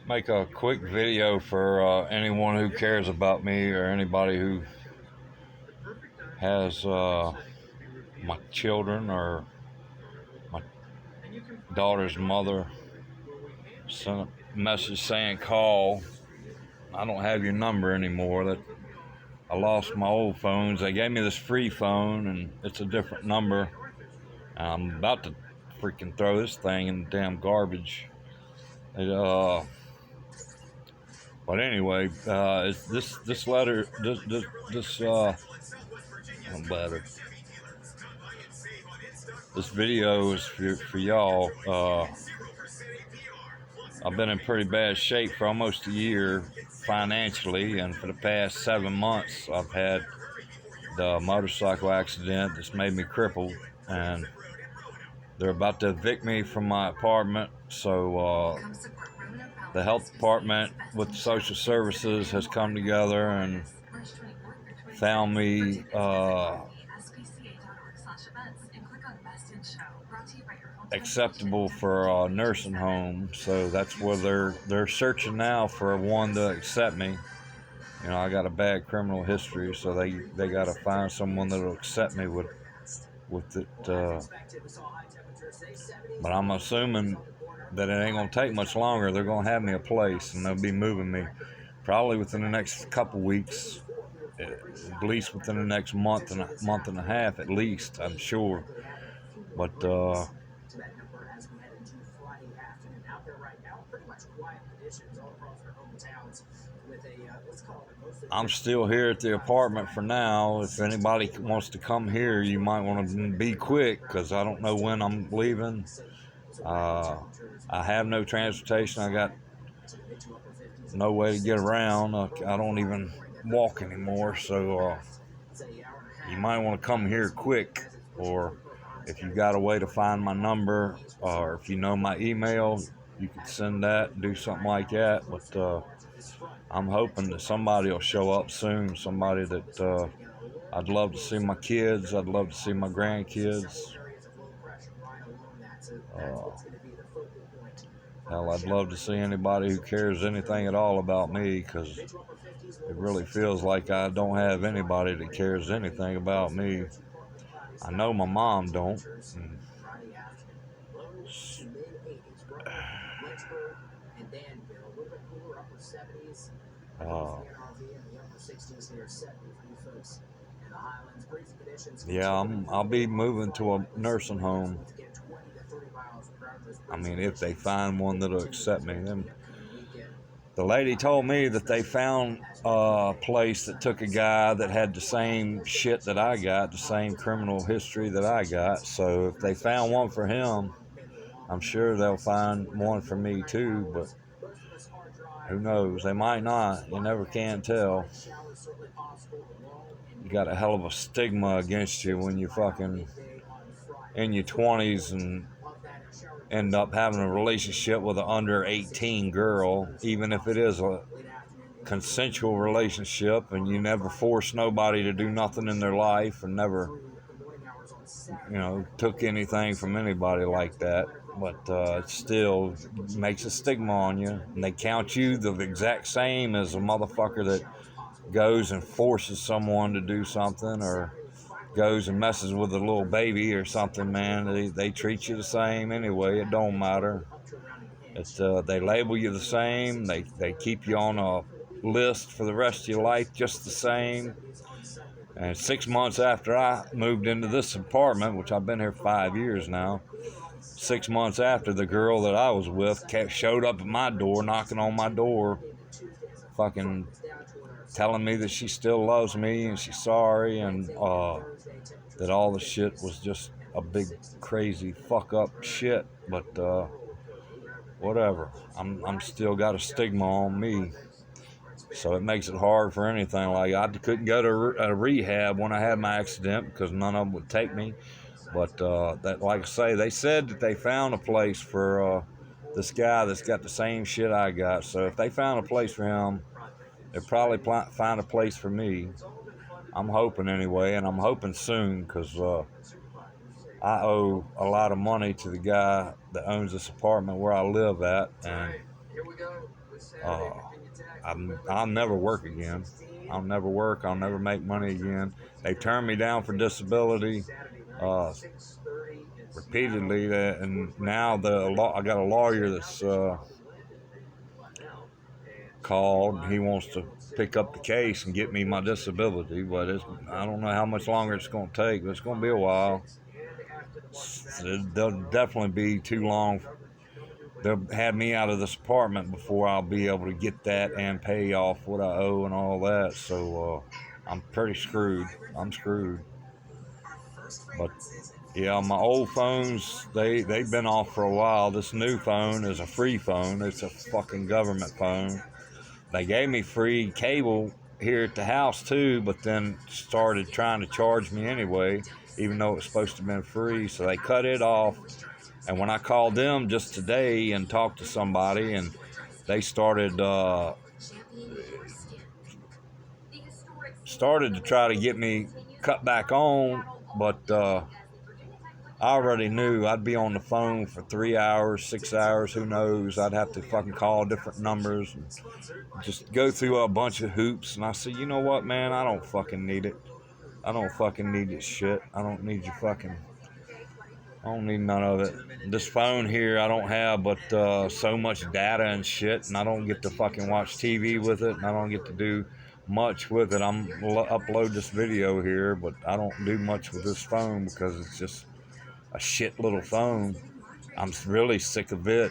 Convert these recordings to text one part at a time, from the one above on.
Make a quick video for anyone who cares about me or anybody who has my children or my daughter's mother. Sent a message saying call. I don't have your number anymore. That I lost my old phones. They gave me this free phone and it's a different number. And I'm about to freaking throw this thing in the damn garbage. It, but anyway, it's this letter, I'm better. This video is for y'all. I've been in pretty bad shape for almost a year financially, and for the past 7 months, I've had the motorcycle accident that's made me crippled, and they're about to evict me from my apartment. So the health department with social services has come together and found me acceptable for a nursing home. So that's where they're searching now for one to accept me. You know, I got a bad criminal history, so they got to find someone that'll accept me with it. But I'm assuming that it ain't gonna take much longer. They're gonna have me a place, and they'll be moving me probably within the next couple weeks, at least within the next month and a half, at least. I'm sure. But I'm still here at the apartment for now. If anybody wants to come here, you might want to be quick, because I don't know when I'm leaving. I have no transportation. I got no way to get around. I don't even walk anymore. So you might want to come here quick, or if you got a way to find my number, or if you know my email, you could send that, do something like that. But I'm hoping that somebody will show up soon. Somebody that I'd love to see my kids. I'd love to see my grandkids. Hell, I'd love to see anybody who cares anything at all about me, because it really feels like I don't have anybody that cares anything about me. I know my mom don't. Yeah, I'll be moving to a nursing home. I mean, if they find one that'll accept me. Then the lady told me that they found a place that took a guy that had the same shit that I got, the same criminal history that I got. So if they found one for him, I'm sure they'll find one for me too, but who knows? They might not. You never can tell. You got a hell of a stigma against you when you fucking in your 20s and end up having a relationship with an under 18 girl, even if it is a consensual relationship, and you never force nobody to do nothing in their life, and never, took anything from anybody like that. But it still makes a stigma on you, and they count you the exact same as a motherfucker that goes and forces someone to do something, or goes and messes with a little baby or something. Man, they treat you the same anyway. It don't matter. They label you the same. They keep you on a list for the rest of your life just the same. And 6 months after I moved into this apartment, which I've been here 5 years now, 6 months after, the girl that I was with showed up at my door, knocking on my door, fucking telling me that she still loves me and she's sorry, and that all the shit was just a big crazy fuck up shit. But whatever, I'm still got a stigma on me, so it makes it hard for anything. Like, I couldn't go to a rehab when I had my accident because none of them would take me. But that, like I say, they said that they found a place for this guy that's got the same shit I got. So if they found a place for him, they'll probably find a place for me. I'm hoping anyway, and I'm hoping soon, because I owe a lot of money to the guy that owns this apartment where I live at, and Uh, I'll never work again. I'll never work. I'll never make money again. They turned me down for disability repeatedly, and now I got a lawyer that's called. He wants to pick up the case and get me my disability, but I don't know how much longer it's going to take, but it's going to be a while. They'll definitely be too long. They'll have me out of this apartment before I'll be able to get that and pay off what I owe and all that. So I'm pretty screwed. I'm screwed. But yeah, my old phones, they've been off for a while. This new phone is a free phone. It's a fucking government phone. They gave me free cable here at the house too, but then started trying to charge me anyway, even though it was supposed to have been free. So they cut it off. And when I called them just today and talked to somebody, and they started to try to get me cut back on, but I already knew I'd be on the phone for 3 hours, 6 hours, who knows. I'd have to fucking call different numbers and just go through a bunch of hoops. And I said, you know what, man, I don't fucking need it. I don't fucking need this shit. I don't need I don't need none of it. This phone here I don't have but so much data and shit, and I don't get to fucking watch TV with it, and I don't get to do much with it. I'm upload this video here, but I don't do much with this phone because it's just a shit little phone. I'm really sick of it.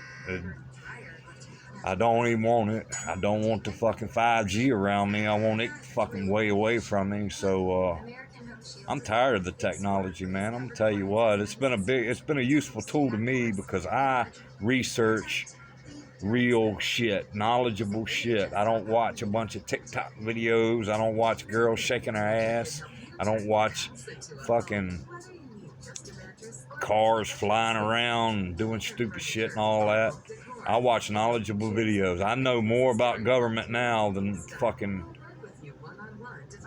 I don't even want it. I don't want the fucking 5G around me. I want it fucking way away from me. So I'm tired of the technology, man. I'm gonna tell you what, it's been a useful tool to me because I research real shit, knowledgeable shit. I don't watch a bunch of TikTok videos. I don't watch girls shaking their ass. I don't watch fucking cars flying around and doing stupid shit and all that. I watch knowledgeable videos. I know more about government now than fucking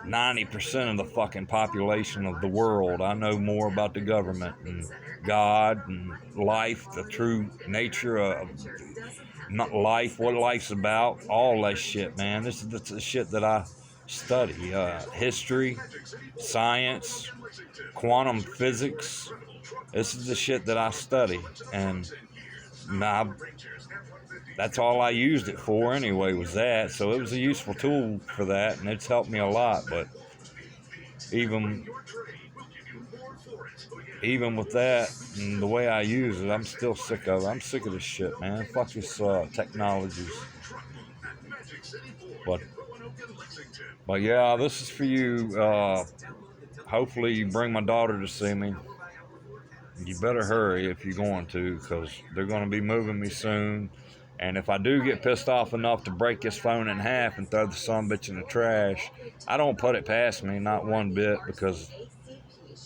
90% of the fucking population of the world. I know more about the government and God and life, the true nature of not life, what life's about, all that shit, man. This is the shit that I study. History, science, quantum physics. This is the shit that I study. And that's all I used it for anyway, was that. So it was a useful tool for that, and it's helped me a lot. But even with that and the way I use it, I'm still sick of it. I'm sick of this shit, man. Fuck this technologies. But yeah, this is for you. Hopefully you bring my daughter to see me. You better hurry if you're going to, because they're going to be moving me soon. And if I do get pissed off enough to break this phone in half and throw the sumbitch in the trash, I don't put it past me, not one bit, because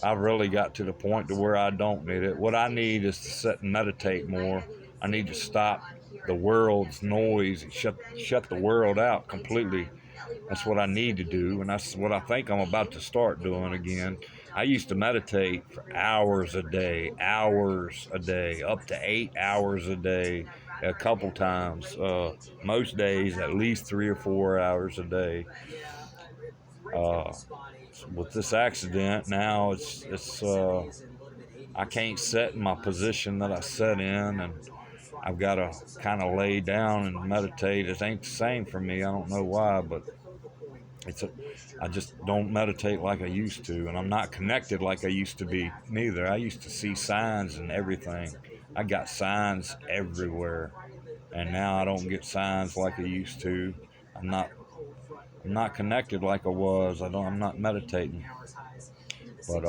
I've really got to the point to where I don't need it. What I need is to sit and meditate more. I need to stop the world's noise and shut the world out completely. That's what I need to do, and that's what I think I'm about to start doing again. I used to meditate for hours a day, up to 8 hours a day, a couple times. Most days, at least 3 or 4 hours a day. With this accident, now it's I can't sit in my position that I sat in, and I've got to kind of lay down and meditate. It ain't the same for me. I don't know why, but I just don't meditate like I used to, and I'm not connected like I used to be neither. I used to see signs and everything. I got signs everywhere, and now I don't get signs like I used to. I'm not connected like I was. I'm not meditating. But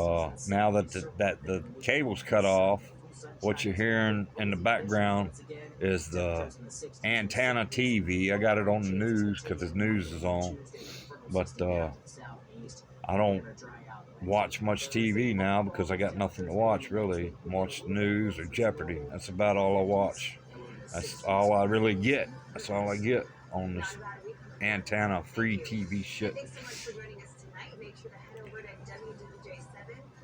now that the cable's cut off, what you're hearing in the background is the antenna TV. I got it on the news because the news is on. But I don't watch much TV now because I got nothing to watch, really. Watch the news or Jeopardy. That's about all I watch. That's all I really get. That's all I get on this antenna free TV shit.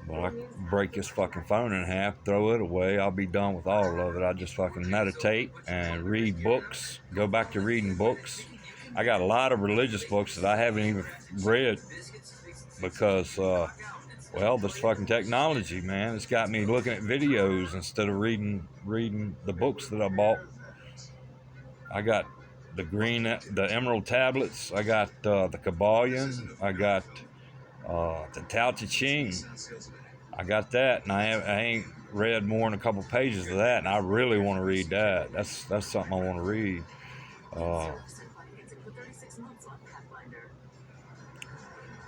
But I break this fucking phone in half, throw it away. I'll be done with all of it. I just fucking meditate and read books, go back to reading books. I got a lot of religious books that I haven't even read because, well, this fucking technology, man, it's got me looking at videos instead of reading the books that I bought. I got the Emerald Tablets. I got the Kabbalion. I got the Tao Te Ching. I got that, and I ain't read more than a couple pages of that, and I really want to read that. That's something I want to read.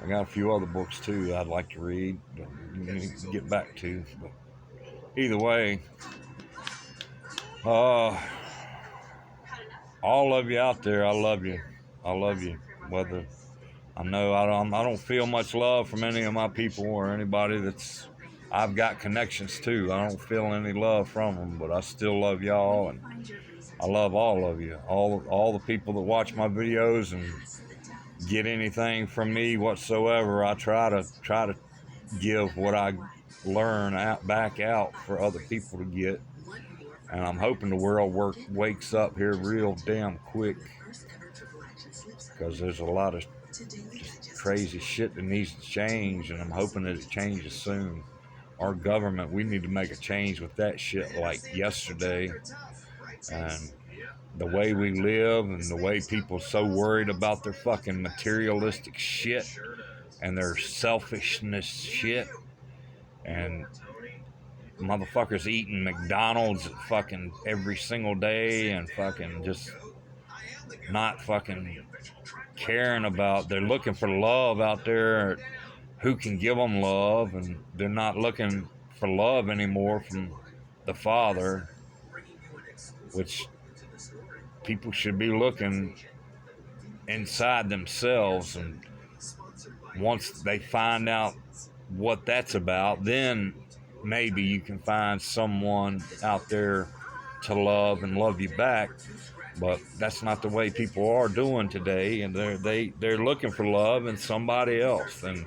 I got a few other books too that I'd like to read, get back to. But either way, all of you out there, I love you. I love you. Whether I know I don't feel much love from any of my people or anybody that's I've got connections to. I don't feel any love from them, but I still love y'all, and I love all of you, all the people that watch my videos and get anything from me whatsoever. I try to give what I learn back out for other people to get, and I'm hoping the world wakes up here real damn quick, because there's a lot of just crazy shit that needs to change, and I'm hoping that it changes soon. Our government, we need to make a change with that shit like yesterday. And the way we live and the way people are so worried about their fucking materialistic shit and their selfishness shit, and motherfuckers eating McDonald's fucking every single day and fucking just not fucking caring about, they're looking for love out there, who can give them love, and they're not looking for love anymore from the Father, which people should be looking inside themselves, and once they find out what that's about, then maybe you can find someone out there to love and love you back. But that's not the way people are doing today, and they're looking for love in somebody else and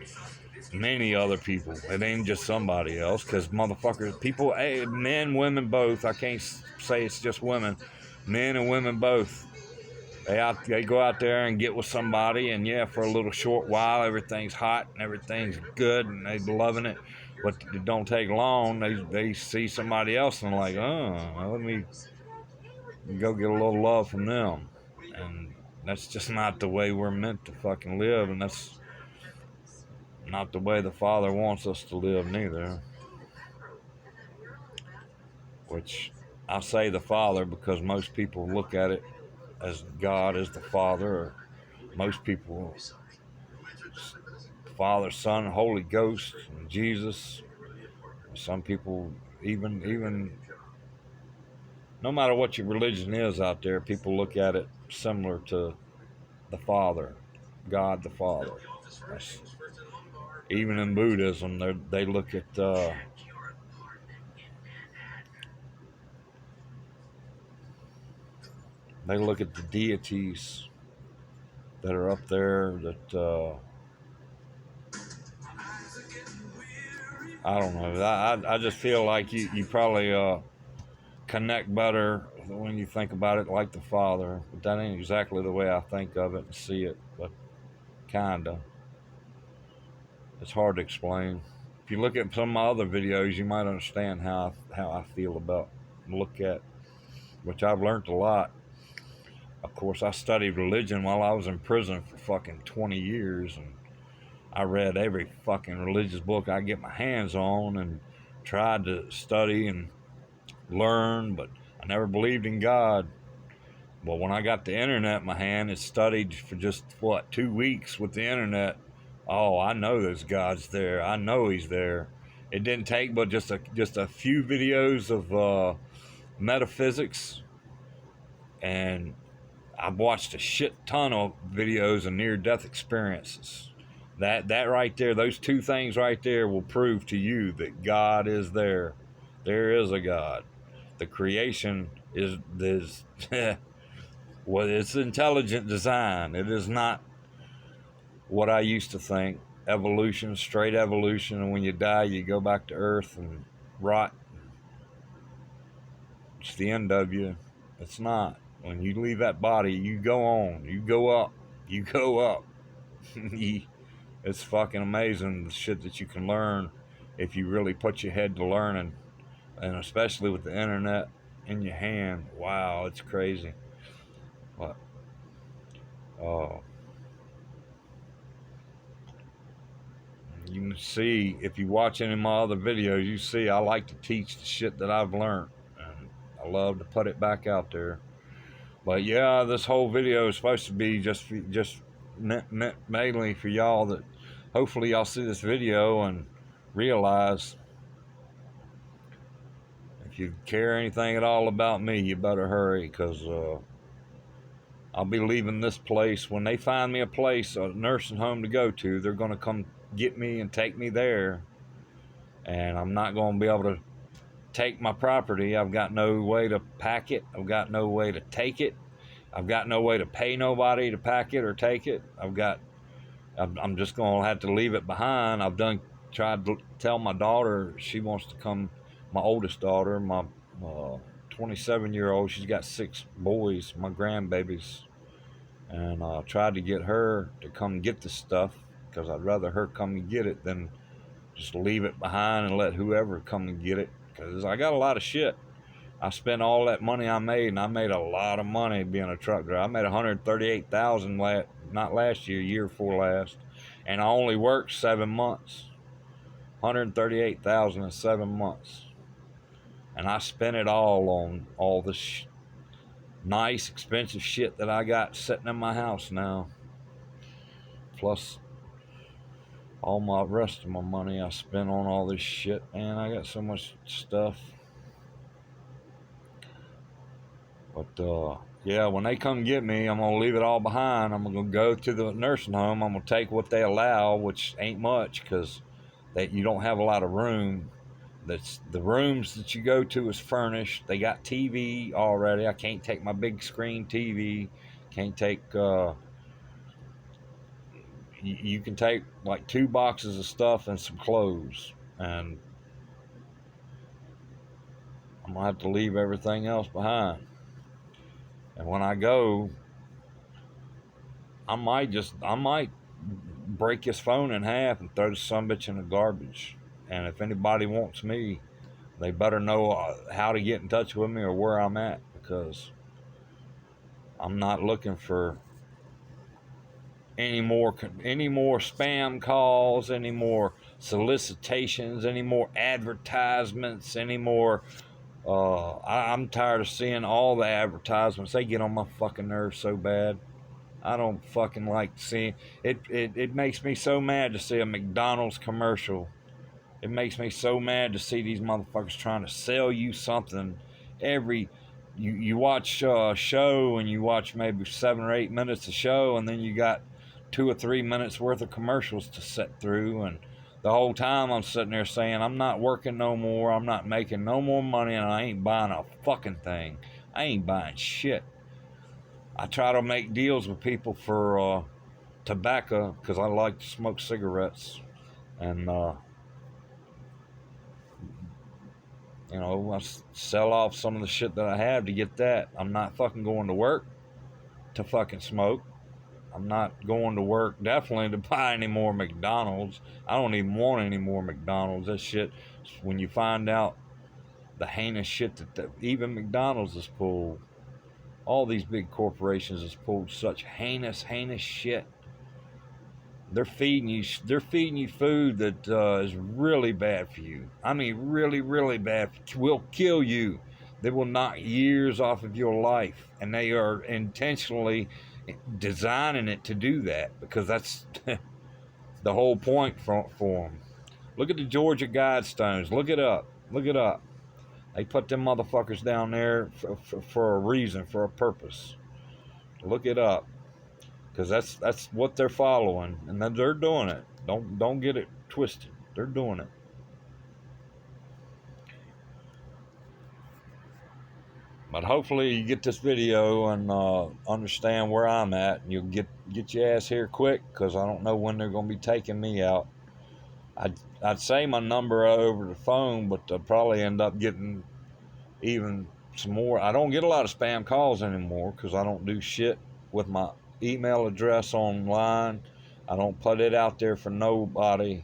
many other people. It ain't just somebody else, because motherfuckers, people, men, women, both. I can't say it's just women. Men and women both. They go out there and get with somebody, and yeah, for a little short while, everything's hot and everything's good, and they're loving it. But it don't take long. They see somebody else and like, let me go get a little love from them. And that's just not the way we're meant to fucking live, and that's not the way the Father wants us to live neither. Which I say the Father because most people look at it as God as the Father, or most people Father, Son, Holy Ghost, and Jesus. Some people even no matter what your religion is out there, people look at it similar to the Father, God the Father. Even in Buddhism, they look at the deities that are up there that I don't know. I just feel like you probably connect better when you think about it like the Father, but that ain't exactly the way I think of it and see it, but kinda. It's hard to explain. If you look at some of my other videos, you might understand how I feel about look at, which I've learned a lot. Of course, I studied religion while I was in prison for fucking 20 years, and I read every fucking religious book I get my hands on and tried to study and learn, but I never believed in God. Well, when I got the internet in my hand and studied for just 2 weeks with the internet, oh, I know there's God's there. I know He's there. It didn't take but just a few videos of metaphysics, and I've watched a shit ton of videos of near-death experiences. That right there, those two things right there will prove to you that God is there. There is a God. The creation is well, it's intelligent design. It is not what I used to think. evolution, straight evolution, and when you die, you go back to Earth and rot. It's the end of you. It's not. When you leave that body, you go on. You go up. You go up. It's fucking amazing the shit that you can learn if you really put your head to learning, and especially with the internet in your hand. Wow, it's crazy. But you can see, if you watch any of my other videos, you see I like to teach the shit that I've learned, and I love to put it back out there. But yeah, this whole video is supposed to be just mainly for y'all, that hopefully y'all see this video and realize, if you care anything at all about me, you better hurry, because I'll be leaving this place. When they find me a place, a nursing home to go to, they're going to come get me and take me there. And I'm not going to be able to take my property. I've got no way to pack it. I've got no way to take it. I've got no way to pay nobody to pack it or take it. I'm just going to have to leave it behind. I've tried to tell my daughter, she wants to come, my oldest daughter, my 27-year-old, she's got 6 boys, my grandbabies, and I tried to get her to come get the stuff, because I'd rather her come and get it than just leave it behind and let whoever come and get it, because I got a lot of shit. I spent all that money I made, and I made a lot of money being a truck driver. I made $138,000 not last year, year before last, and I only worked 7 months. $138,000 in 7 months, and I spent it all on all this nice, expensive shit that I got sitting in my house now. Plus, all my rest of my money I spent on all this shit. Man, I got so much stuff. But yeah, when they come get me, I'm gonna leave it all behind. I'm gonna go to the nursing home. I'm gonna take what they allow, which ain't much, because you don't have a lot of room. That's the rooms that you go to is furnished. They got TV already. I can't take my big screen TV. Can't take. You can take like 2 boxes of stuff and some clothes, and I'm gonna have to leave everything else behind. And when I go, I might break his phone in half and throw the sumbitch in the garbage. And if anybody wants me, they better know how to get in touch with me or where I'm at, because I'm not looking for any more spam calls, any more solicitations, any more advertisements, any more. I'm tired of seeing all the advertisements. They get on my fucking nerves so bad. I don't fucking like seeing it. It makes me so mad to see a McDonald's commercial. It makes me so mad to see these motherfuckers trying to sell you something. You watch a show, and you watch maybe 7 or 8 minutes of show, and then you got 2 or 3 minutes worth of commercials to sit through, and the whole time I'm sitting there saying, I'm not working no more, I'm not making no more money, and I ain't buying a fucking thing. I ain't buying shit. I try to make deals with people for tobacco, because I like to smoke cigarettes, and I sell off some of the shit that I have to get that. I'm not fucking going to work to fucking smoke. I'm not going to work definitely to buy any more McDonald's. I don't even want any more McDonald's. That shit, when you find out the heinous shit that even McDonald's has pulled, all these big corporations has pulled such heinous shit. They're feeding you food that is really bad for you. I mean, really bad. Will kill you. They will knock years off of your life, and they are intentionally designing it to do that, because that's the whole point for them. Look at the Georgia Guidestones. Look it up. They put them motherfuckers down there for a reason, for a purpose. Look it up, because that's what they're following, and then they're doing it. Don't get it twisted. They're doing it. But hopefully you get this video and understand where I'm at, and you'll get your ass here quick, because I don't know when they're going to be taking me out. I'd say my number over the phone, but I'd probably end up getting even some more. I don't get a lot of spam calls anymore because I don't do shit with my email address online. I don't put it out there for nobody.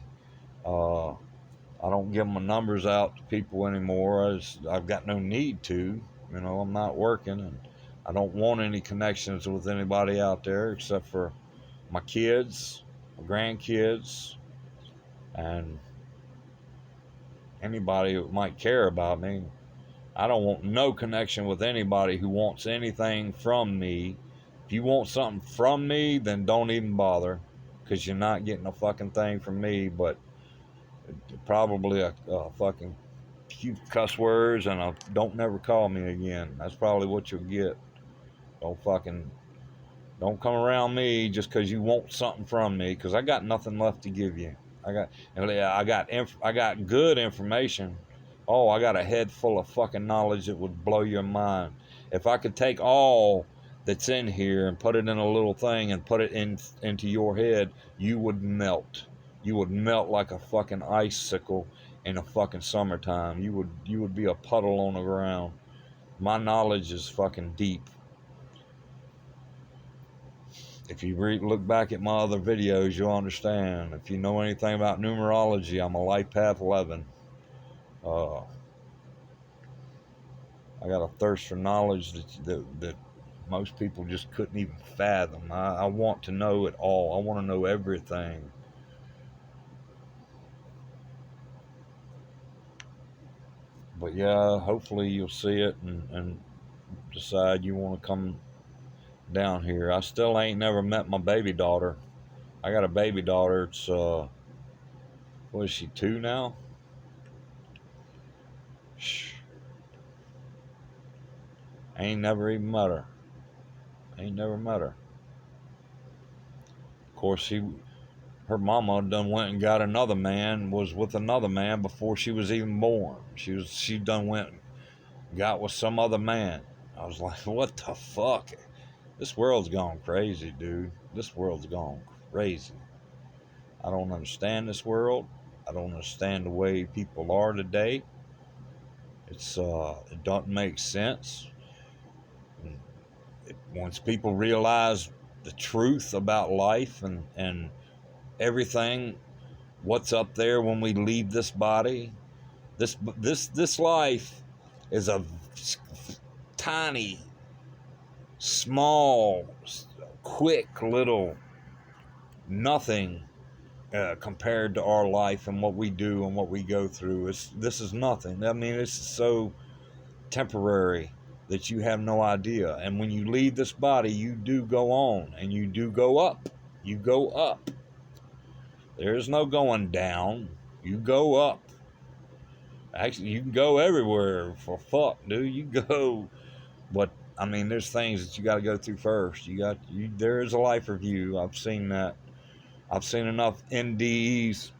I don't give my numbers out to people anymore. I've got no need to. You know, I'm not working, and I don't want any connections with anybody out there except for my kids, my grandkids, and anybody who might care about me. I don't want no connection with anybody who wants anything from me. If you want something from me, then don't even bother, because you're not getting a fucking thing from me, but probably a fucking few cuss words and a don't never call me again. That's probably what you'll get. Don't come around me just because you want something from me, because I got nothing left to give you. I got good information. Oh, I got a head full of fucking knowledge that would blow your mind. If I could take all that's in here and put it in a little thing and put it into your head, you would melt. You would melt like a fucking icicle in a fucking summertime. You would be a puddle on the ground. My knowledge is fucking deep. If you look back at my other videos, you'll understand. If you know anything about numerology, I'm a life path 11. I got a thirst for knowledge that most people just couldn't even fathom. I want to know it all. I want to know everything. But yeah, hopefully you'll see it and decide you want to come down here. I still ain't never met my baby daughter. I got a baby daughter. It's what is she, 2 now? Shh. I ain't never even met her. Ain't never met her. Of course, her mama done went and got another man, was with another man before she was even born. She done went and got with some other man. I was like, what the fuck? This world's gone crazy, dude. This world's gone crazy. I don't understand this world. I don't understand the way people are today. It doesn't make sense. Once people realize the truth about life and everything, what's up there when we leave this body, this life is a tiny, small, quick little nothing compared to our life and what we do and what we go through. This is nothing. I mean, it's so temporary that you have no idea. And when you leave this body, you do go on and you do go up. You go up. There's no going down. You go up. Actually, you can go everywhere for fuck, dude. You go, but I mean, there's things that you got to go through first. There is a life review. I've seen that. I've seen enough NDEs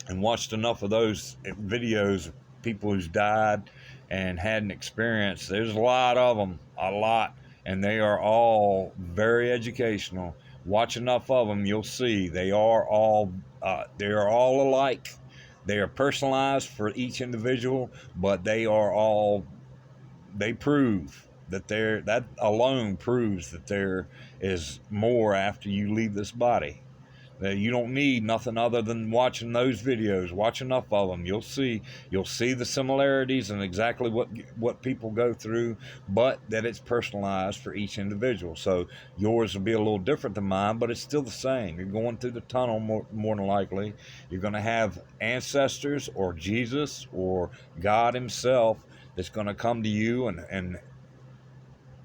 and watched enough of those videos of people who's died and had an experience. There's a lot of them, a lot, and they are all very educational. Watch enough of them, you'll see they are all alike. They are personalized for each individual, but they prove that alone proves that there is more after you leave this body. That you don't need nothing other than watching those videos. Watch enough of them. You'll see the similarities and exactly what people go through, but that it's personalized for each individual. So yours will be a little different than mine, but it's still the same. You're going through the tunnel more than likely. You're going to have ancestors or Jesus or God himself that's going to come to you and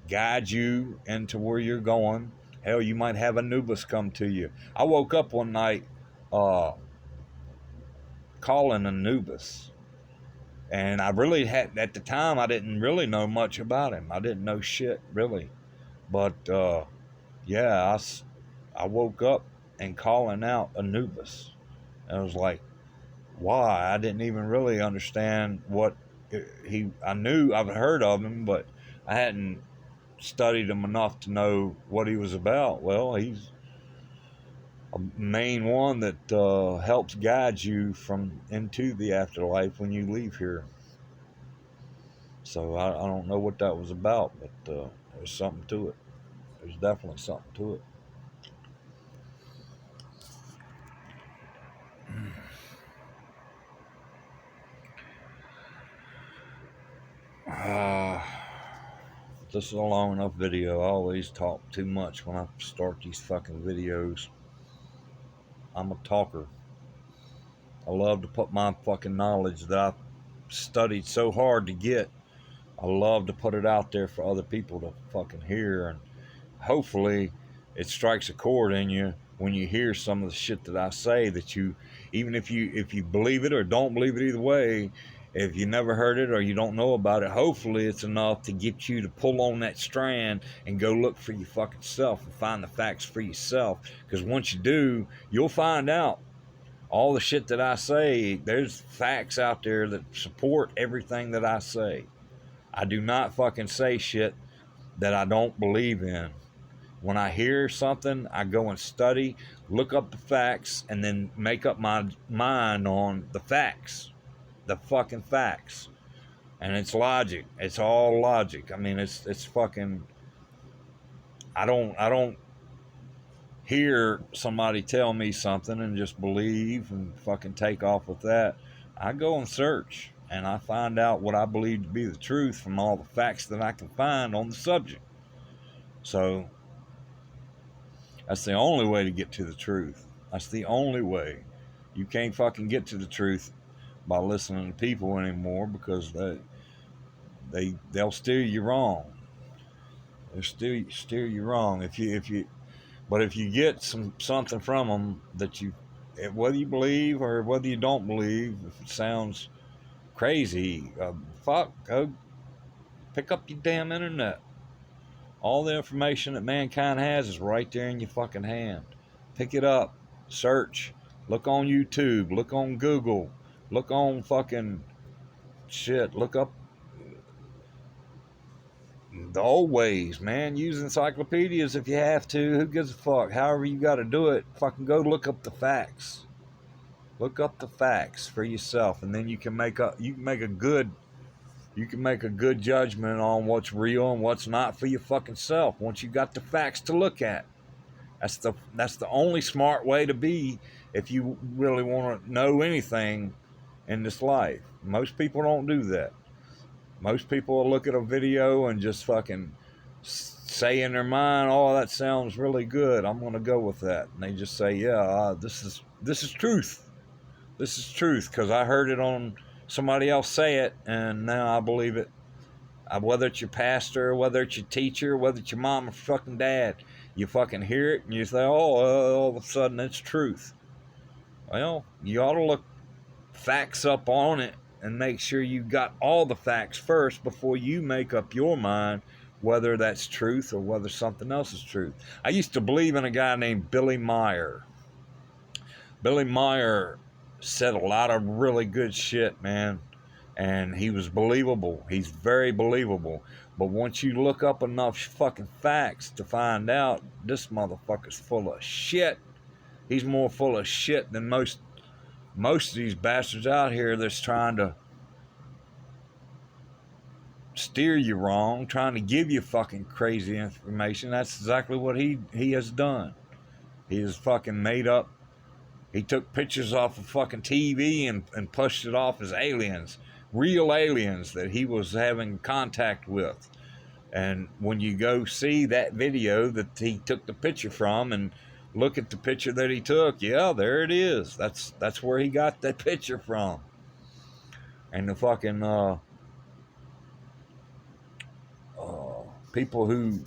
guide you into where you're going. Hell, you might have Anubis come to you. I woke up one night calling Anubis. And I really had, at the time, I didn't really know much about him. I didn't know shit, really. But, yeah, I woke up and calling out Anubis. And I was like, why? I didn't even really understand what I knew, I've heard of him, but I hadn't studied him enough to know what he was about. Well, he's a main one that helps guide you from into the afterlife when you leave here. So I don't know what that was about, but there's something to it. There's definitely something to it. This is a long enough video. I always talk too much when I start these fucking videos. I'm a talker. I love to put my fucking knowledge that I've studied so hard to get. I love to put it out there for other people to fucking hear, and hopefully it strikes a chord in you when you hear some of the shit that I say, that you, even if you believe it or don't believe it, either way, if you never heard it or you don't know about it, hopefully it's enough to get you to pull on that strand and go look for your fucking self and find the facts for yourself. Because once you do, you'll find out all the shit that I say. There's facts out there that support everything that I say. I do not fucking say shit that I don't believe in. When I hear something, I go and study, look up the facts, and then make up my mind on the facts. The fucking facts. And it's logic. It's all logic. I mean, it's fucking... I don't hear somebody tell me something and just believe and fucking take off with that. I go and search, and I find out what I believe to be the truth from all the facts that I can find on the subject. So that's the only way to get to the truth. That's the only way. You can't fucking get to the truth by listening to people anymore, because they'll steer you wrong. They'll steer you wrong if you get something from them that you, whether you believe or whether you don't believe, if it sounds crazy, go pick up your damn internet. All the information that mankind has is right there in your fucking hand. Pick it up, search, look on YouTube, look on Google, look on fucking shit, look up the old ways, man. Use encyclopedias if you have to. Who gives a fuck? However you got to do it, fucking go look up the facts. Look up the facts for yourself, and then you can make a good judgment on what's real and what's not for your fucking self. Once you got the facts to look at, that's the only smart way to be if you really want to know anything in this life. Most people don't do that. Most people will look at a video and just fucking say in their mind, "Oh, that sounds really good. I'm gonna go with that." And they just say, "Yeah, this is truth. This is truth because I heard it on somebody else say it, and now I believe it." Whether it's your pastor, whether it's your teacher, whether it's your mom or fucking dad, you fucking hear it and you say, "Oh, all of a sudden it's truth." Well, you ought to look facts up on it and make sure you got all the facts first before you make up your mind whether that's truth or whether something else is truth. I used to believe in a guy named Billy Meyer. Billy Meyer said a lot of really good shit, man. And he was believable. He's very believable. But once you look up enough fucking facts to find out this motherfucker's full of shit. He's more full of shit than most of these bastards out here that's trying to steer you wrong, trying to give you fucking crazy information. That's exactly what he has done. He has fucking made up. He took pictures off of fucking TV and pushed it off as aliens, real aliens that he was having contact with. And when you go see that video that he took the picture from and look at the picture that he took, yeah, there it is. That's where he got that picture from. And the fucking people who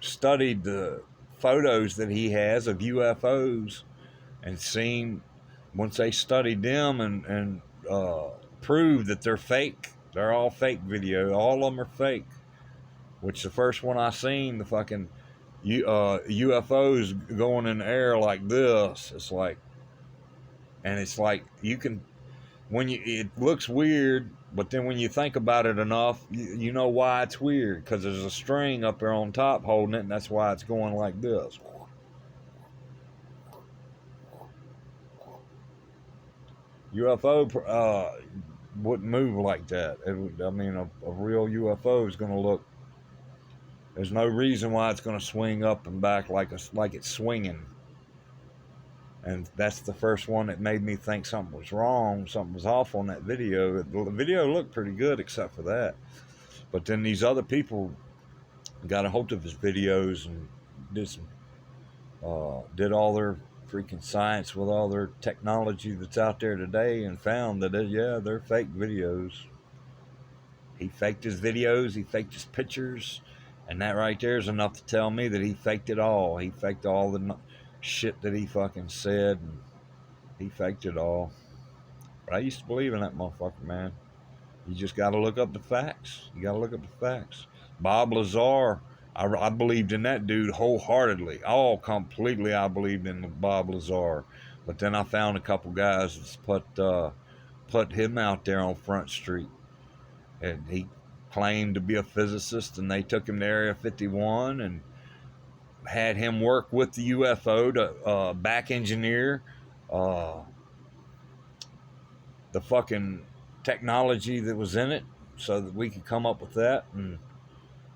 studied the photos that he has of UFOs and seen, once they studied them and proved that they're fake, they're all fake video, all of them are fake. Which the first one I seen, the fucking UFOs going in the air like this, it's like you can, it looks weird But then when you think about it enough, you know why it's weird. Because there's a string up there on top holding it, and that's why it's going like this. UFO wouldn't move like that. I mean, a real UFO is going to look. There's no reason why it's going to swing up and back like it's swinging. And that's the first one that made me think something was wrong, something was off on that video. The video looked pretty good except for that. But then these other people got a hold of his videos and did all their freaking science with all their technology that's out there today and found that, they're fake videos. He faked his videos, he faked his pictures, and that right there is enough to tell me that he faked it all. He faked all the shit that he fucking said, and he faked it all. But I used to believe in that motherfucker, man. You just got to look up the facts. You got to look up the facts. Bob Lazar, I believed in that dude wholeheartedly. All completely, I believed in Bob Lazar. But then I found a couple guys that put him out there on Front Street. And he claimed to be a physicist, and they took him to Area 51 and had him work with the UFO to back engineer the fucking technology that was in it so that we could come up with that. And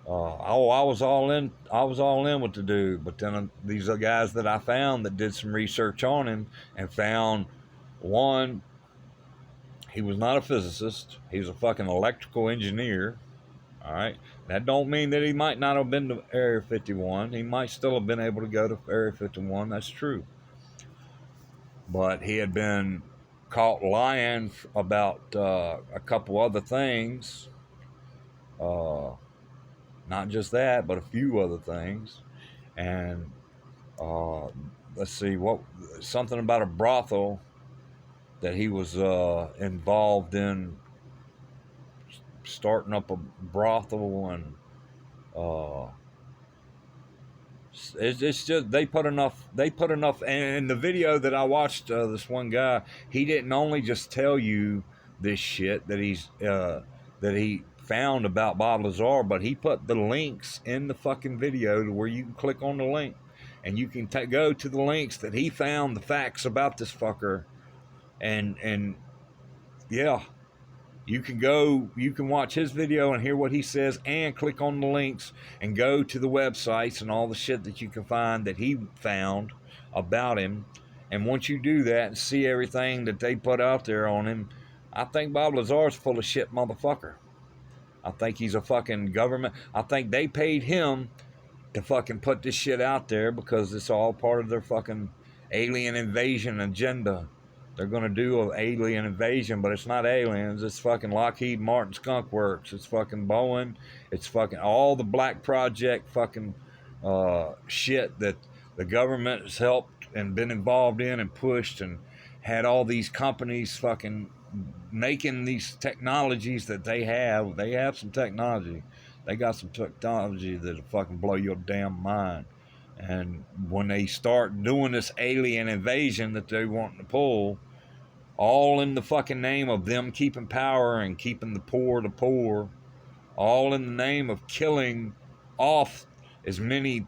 I was all in. I was all in with the dude. But then these are guys that I found that did some research on him and found one. He was not a physicist. He was a fucking electrical engineer. All right. That don't mean that he might not have been to Area 51. He might still have been able to go to Area 51. That's true. But he had been caught lying about a couple other things. Not just that, but a few other things. And let's see, something about a brothel that he was involved in, starting up a brothel, and it's just they put enough. And in the video that I watched, this one guy, he didn't only just tell you this shit that he found about Bob Lazar, but he put the links in the fucking video to where you can click on the link and you can go to the links that he found the facts about this fucker. And yeah, you can watch his video and hear what he says and click on the links and go to the websites and all the shit that you can find that he found about him. And once you do that and see everything that they put out there on him, I think Bob Lazar's full of shit motherfucker. I think he's a fucking government. I think they paid him to fucking put this shit out there because it's all part of their fucking alien invasion agenda. They're going to do an alien invasion, but it's not aliens. It's fucking Lockheed Martin Skunk Works. It's fucking Boeing. It's fucking all the Black Project fucking shit that the government has helped and been involved in and pushed and had all these companies fucking making these technologies that they have. They have some technology. They got some technology that'll fucking blow your damn mind. And when they start doing this alien invasion that they want to pull, all in the fucking name of them keeping power and keeping the poor, all in the name of killing off as many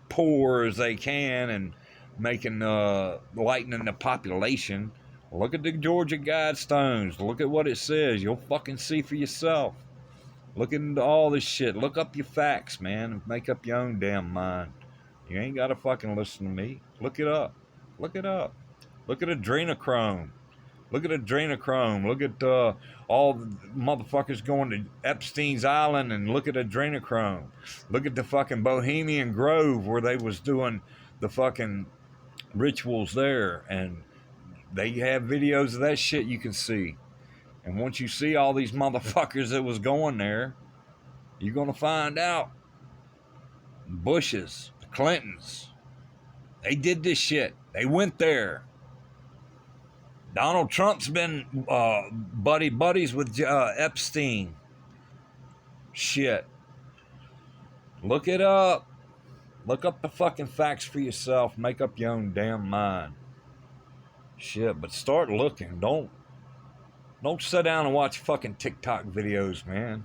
poor as they can and making lightening the population. Look at the Georgia Guidestones. Look at what it says. You'll fucking see for yourself. Look into all this shit. Look up your facts, man, and make up your own damn mind. You ain't got to fucking listen to me. Look it up. Look it up. Look at adrenochrome. Look at adrenochrome. Look at all the motherfuckers going to Epstein's Island and look at adrenochrome. Look at the fucking Bohemian Grove where they was doing the fucking rituals there. And they have videos of that shit you can see. And once you see all these motherfuckers that was going there, you're going to find out. Bushes, the Clintons, they did this shit. They went there. Donald Trump's been buddies with Epstein. Shit. Look it up. Look up the fucking facts for yourself. Make up your own damn mind. Shit, but start looking. Don't Don't sit down and watch fucking TikTok videos, man.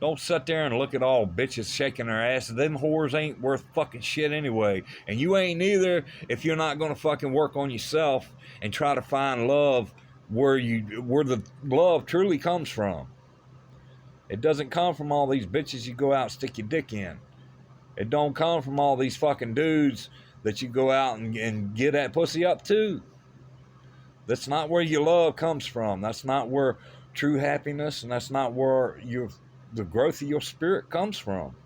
Don't sit there and look at all bitches shaking their asses. Them whores ain't worth fucking shit anyway. And you ain't neither if you're not gonna fucking work on yourself and try to find love where the love truly comes from. It doesn't come from all these bitches you go out and stick your dick in. It don't come from all these fucking dudes that you go out and get that pussy up to. That's not where your love comes from. That's not where true happiness, and that's not where the growth of your spirit comes from.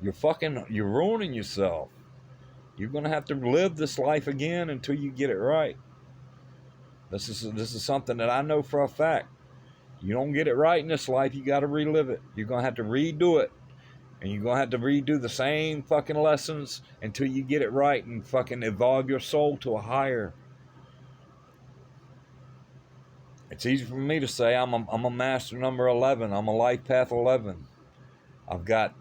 You're ruining yourself. You're gonna have to live this life again until you get it right. This is something that I know for a fact. You don't get it right in this life, you gotta relive it. You're gonna have to redo it. And you're gonna have to redo the same fucking lessons until you get it right and fucking evolve your soul to a higher. It's easy for me to say I'm a master number 11. I'm a life path 11. I've got,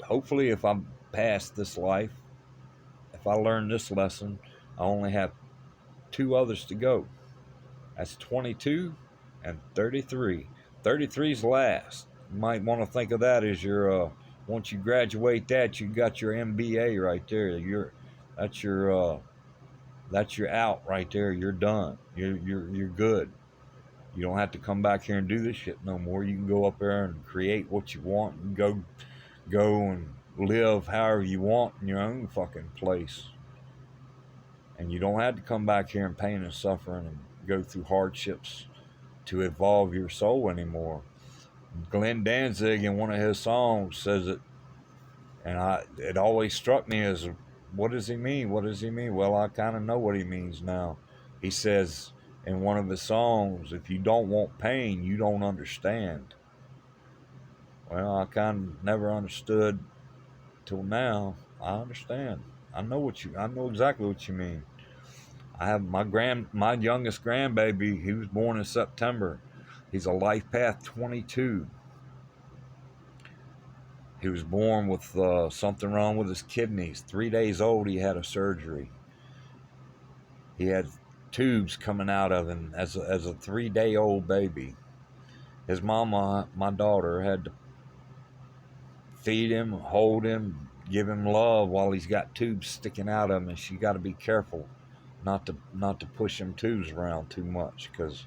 hopefully if I'm past this life, if I learn this lesson, I only have 2 others to go. That's 22 and 33. 33's last. You might want to think of that as your, once you graduate that, you got your MBA right there. That's your out right there. You're done. You're good. You don't have to come back here and do this shit no more. You can go up there and create what you want and go and live however you want in your own fucking place. And you don't have to come back here in pain and suffering and go through hardships to evolve your soul anymore. Glenn Danzig in one of his songs says it, and it always struck me as, what does he mean? What does he mean? Well, I kind of know what he means now. He says in one of his songs, if you don't want pain, you don't understand. Well, I kind of never understood till now. I understand. I know exactly what you mean. I have my youngest grandbaby. He was born in September. He's a life path 22. He was born with something wrong with his kidneys. 3 days old, he had a surgery. He had tubes coming out of him as a 3-day-old baby. His mama, my daughter, had to feed him, hold him, give him love while he's got tubes sticking out of him, and she got to be careful not to push them tubes around too much, because,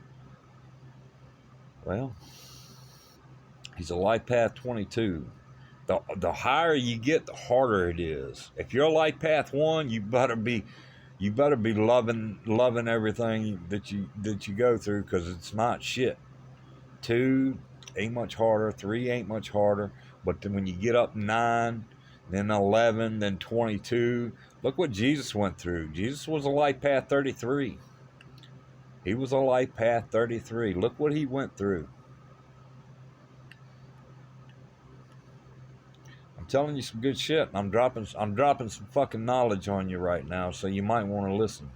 well, he's a life path 22. The higher you get, the harder it is. If you're a life path 1, you better be loving everything that you go through, because it's not shit. 2 ain't much harder. 3 ain't much harder. But then when you get up 9, then 11, then 22, look what Jesus went through. Jesus was a life path 33. He was a life path 33. Look what he went through. I'm telling you some good shit. I'm dropping some fucking knowledge on you right now, so you might want to listen.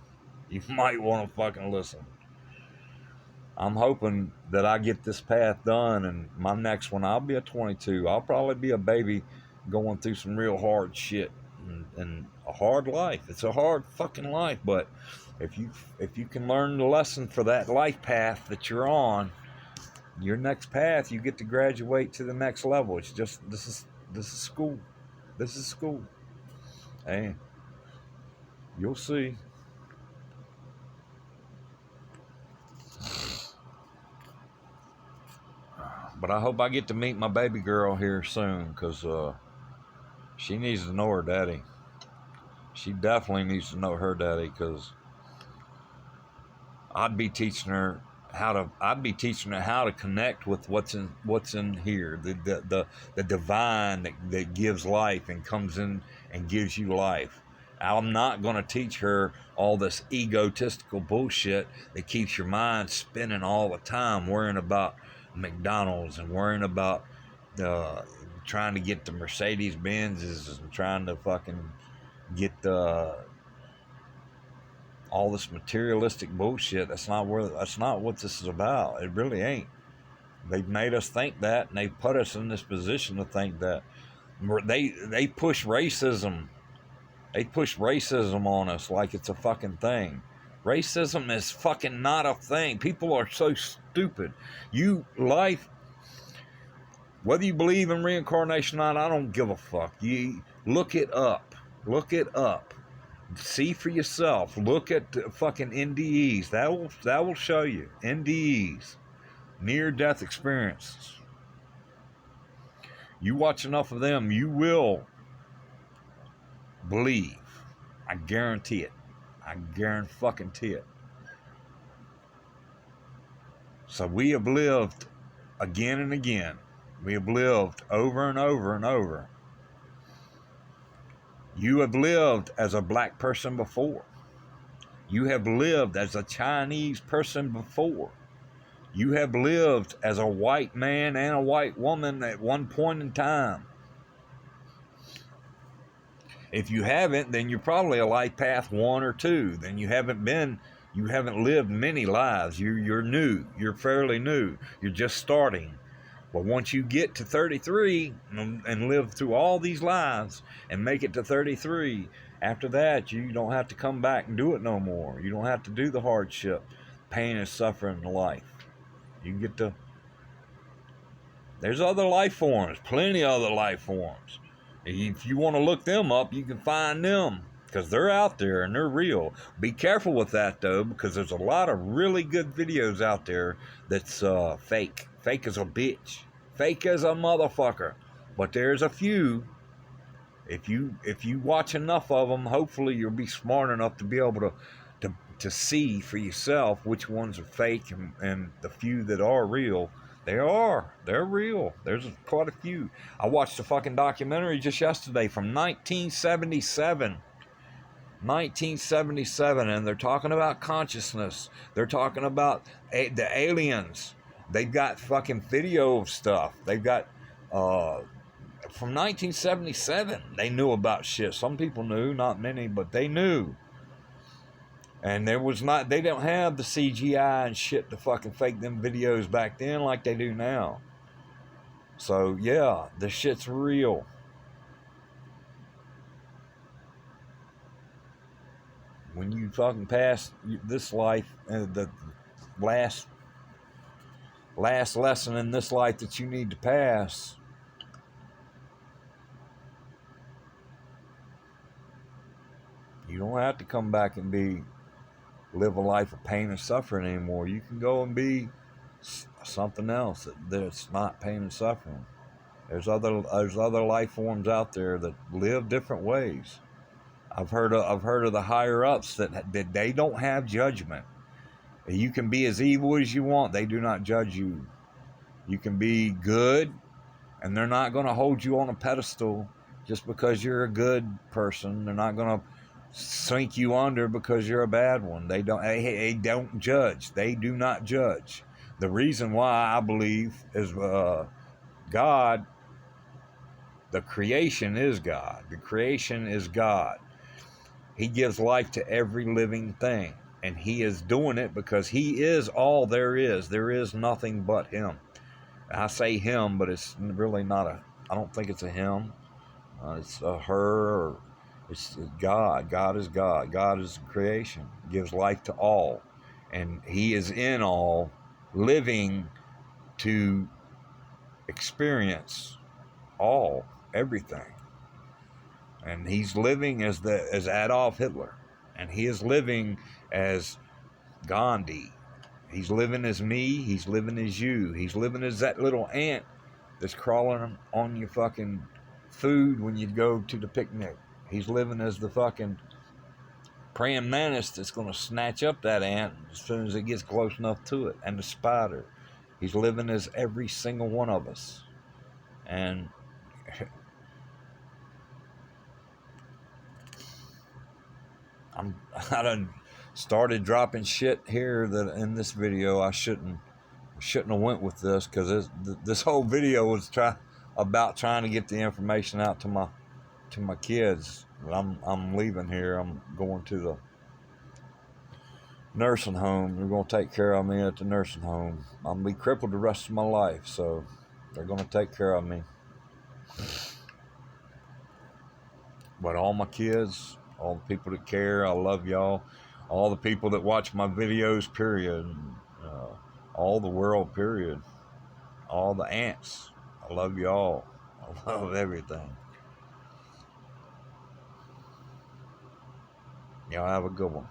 You might want to fucking listen. I'm hoping that I get this path done, and my next one, I'll be a 22. I'll probably be a baby going through some real hard shit and a hard life. It's a hard fucking life, but if you can learn the lesson for that life path that you're on, your next path, you get to graduate to the next level. It's just this is school. This is school. Hey, you'll see. But I hope I get to meet my baby girl here soon, because she needs to know her daddy. She definitely needs to know her daddy, because I'd be teaching her how to connect with what's in here, the divine that gives life and comes in and gives you life. I'm not going to teach her all this egotistical bullshit that keeps your mind spinning all the time, worrying about McDonald's and worrying about trying to get the Mercedes Benzes and trying to fucking get all this materialistic bullshit. That's not what this is about. It really ain't. They've made us think that, and they put us in this position to think that. They push racism. They push racism on us like it's a fucking thing. Racism is fucking not a thing. People are so stupid. Whether you believe in reincarnation or not, I don't give a fuck. You look it up. Look it up. See for yourself. Look at the fucking NDEs. That will show you. NDEs. Near-death experiences. You watch enough of them, you will believe. I guarantee it. I guarantee it. So we have lived again and again. We have lived over and over and over. You have lived as a black person before. You have lived as a Chinese person before. You have lived as a white man and a white woman at one point in time. If you haven't, then you're probably a life path 1 or 2. Then you haven't lived many lives. You're new. You're fairly new. You're just starting. But once you get to 33 and live through all these lives and make it to 33, after that, you don't have to come back and do it no more. You don't have to do the hardship, pain and suffering in life. You can get to... There's other life forms, plenty of other life forms. If you want to look them up, you can find them because they're out there and they're real. Be careful with that, though, because there's a lot of really good videos out there that's fake. Fake as a bitch. Fake as a motherfucker. But there's a few. If you watch enough of them, hopefully you'll be smart enough to be able to see for yourself which ones are fake and the few that are real. They're real. There's quite a few. I watched a fucking documentary just yesterday from 1977. 1977, and they're talking about consciousness. They're talking about the aliens. They've got fucking video of stuff. They've got from 1977. They knew about shit. Some people knew, not many, but they knew. And they don't have the CGI and shit to fucking fake them videos back then like they do now. So yeah, the shit's real. When you fucking pass this life, the last lesson in this life that you need to pass, you don't have to come back and live a life of pain and suffering anymore. You can go and be something else that's not pain and suffering. There's other life forms out there that live different ways. I've heard of the higher ups that they don't have judgment. You can be as evil as you want. They do not judge you. You can be good, and they're not going to hold you on a pedestal just because you're a good person. They're not going to sink you under because you're a bad one. They don't judge. They do not judge. The reason why I believe is God. The creation is God. The creation is God. He gives life to every living thing, and he is doing it because he is all there is. There is nothing but him. I say him, but it's really not I don't think it's a him. It's a her, or it's God. God is God. God is creation. Gives life to all, and he is in all, living to experience all, everything. And he's living as Adolf Hitler, and he is living as Gandhi. He's living as me. He's living as you. He's living as that little ant that's crawling on your fucking food when you go to the picnic. He's living as the fucking praying mantis that's going to snatch up that ant as soon as it gets close enough to it, and the spider. He's living as every single one of us. And I done started dropping shit here that in this video I shouldn't have went with this, because this whole video was about trying to get the information out to my kids. But I'm leaving here. I'm going to the nursing home. They're going to take care of me at the nursing home. I'm going to be crippled the rest of my life, so they're going to take care of me. But all my kids, all the people that care, I love y'all. all the people that watch my videos, period, all the world, period, all the ants. I love you all. I love everything. Y'all have a good one.